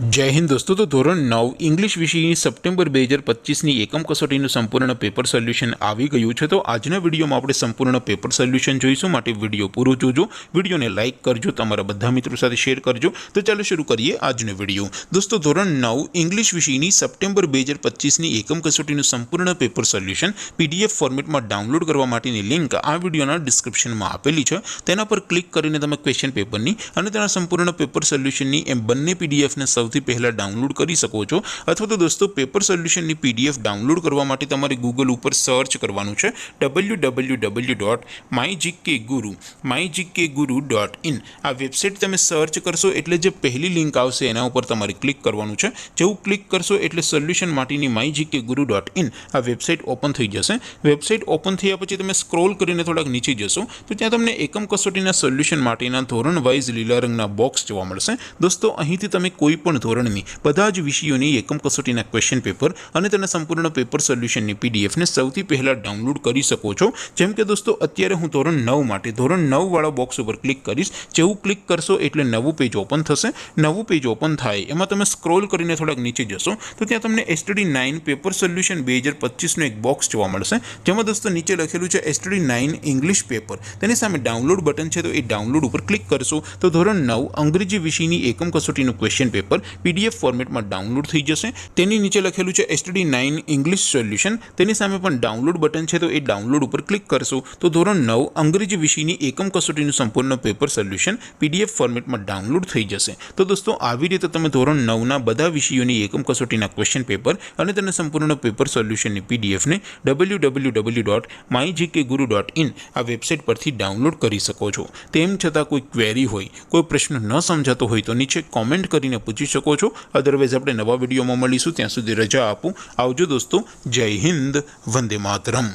जय हिंद दोस्तों। तो धोरण 9 इंग्लिश विषयની સપ્ટેમ્બર 2025ની એકમ કસોટીનું સંપૂર્ણ પેપર સોલ્યુશન આવી ગયું છે। તો આજના વિડીયોમાં આપણે સંપૂર્ણ પેપર સોલ્યુશન જોઈશું, માટે વિડીયો પૂરો જોજો, વિડીયોને લાઇક કરજો, તમારા બધા મિત્રો સાથે શેર કરજો। તો ચાલો શરૂ કરીએ આજનો વિડીયો। દોસ્તો ધોરણ 9 ઇંગ્લિશ વિષયની સપ્ટેમ્બર 2025ની એકમ કસોટીનું સંપૂર્ણ પેપર સોલ્યુશન પીડીએફ ફોર્મેટમાં ડાઉનલોડ કરવા માટેની લિંક આ વિડીયોના ડિસ્ક્રિપ્શનમાં આપેલી છે। તેના પર ક્લિક કરીને તમે ક્વેશ્ચન પેપરની અને તેના સંપૂર્ણ પેપર સોલ્યુશનની એમ બંને પીડીએફને સૌથી પહેલા ડાઉનલોડ કરી શકો છો। અથવા તો દોસ્તો પેપર સોલ્યુશનની પીડીએફ ડાઉનલોડ કરવા માટે તમારે ગૂગલ ઉપર સર્ચ કરવાનું છે www.mygkguru.in। આ વેબસાઇટ તમે સર્ચ કરશો એટલે જે પહેલી લિંક આવશે એના ઉપર તમારે ક્લિક કરવાનું છે। જેવું ક્લિક કરશો એટલે સોલ્યુશન માટેની mygkguru.in આ વેબસાઇટ ઓપન થઈ જશે। વેબસાઇટ ઓપન થયા પછી તમે સ્ક્રોલ કરીને થોડાક નીચે જશો તો ત્યાં તમને એકમ કસોટીના સોલ્યુશન માટેના ધોરણ વાઇઝ લીલા રંગના બોક્સ જોવા મળશે। દોસ્તો અહીંથી તમે કોઈ પણ ધોરણની બધા જ વિષયોની એકમ કસોટીના ક્વેશ્ચન પેપર અને તેના સંપૂર્ણ પેપર સોલ્યુશનની પીડીએફને સૌથી પહેલા ડાઉનલોડ કરી શકો છો। જેમ કે દોસ્તો અત્યારે હું ધોરણ 9 માટે ધોરણ 9 વાળા બોક્સ ઉપર ક્લિક કરીશ। જેવું ક્લિક કરશો એટલે નવું પેજ ઓપન થશે। નવું પેજ ઓપન થાય એમાં તમે સ્ક્રોલ કરીને થોડાક નીચે જશો તો ત્યાં તમને STD9 પેપર સોલ્યુશન 2025નું એક બોક્સ જોવા મળશે, જેમાં દોસ્તો નીચે લખેલું છે STD9 ઇંગ્લિશ પેપર। તેની સામે ડાઉનલોડ બટન છે, તો એ ડાઉનલોડ ઉપર ક્લિક કરશો તો ધોરણ 9 અંગ્રેજી વિષયની એકમ કસોટીનું ક્વેશ્ચન પેપર પીડીએફ ફોર્મેટમાં ડાઉનલોડ થઈ જશે। તેની નીચે લખેલું છે STD9 ઇંગ્લિશ સોલ્યુશન, તેની સામે પણ ડાઉનલોડ બટન છે, તો એ ડાઉનલોડ ઉપર ક્લિક કરશો તો ધોરણ 9 અંગ્રેજી વિષયની એકમ કસોટીનું સંપૂર્ણ પેપર સોલ્યુશન પીડીએફ ફોર્મેટમાં ડાઉનલોડ થઈ જશે। તો દોસ્તો આવી રીતે તમે ધોરણ 9ના બધા વિષયોની એકમ કસોટીના ક્વેશ્ચન પેપર અને તેના સંપૂર્ણ પેપર સોલ્યુશનની પીડીએફને www.mygkguru.in આ વેબસાઇટ પરથી ડાઉનલોડ કરી શકો છો। તેમ છતાં કોઈ ક્વેરી હોય, કોઈ પ્રશ્ન ન સમજાતો હોય તો નીચે કોમેન્ટ કરીને પૂછી શકો છો। અદરવાઇઝ આપણે નવા વિડીયોમાં મળીશું, ત્યાં સુધી રજા આપું। આવજો દોસ્તો, જય હિન્દ, વંદે માતરમ।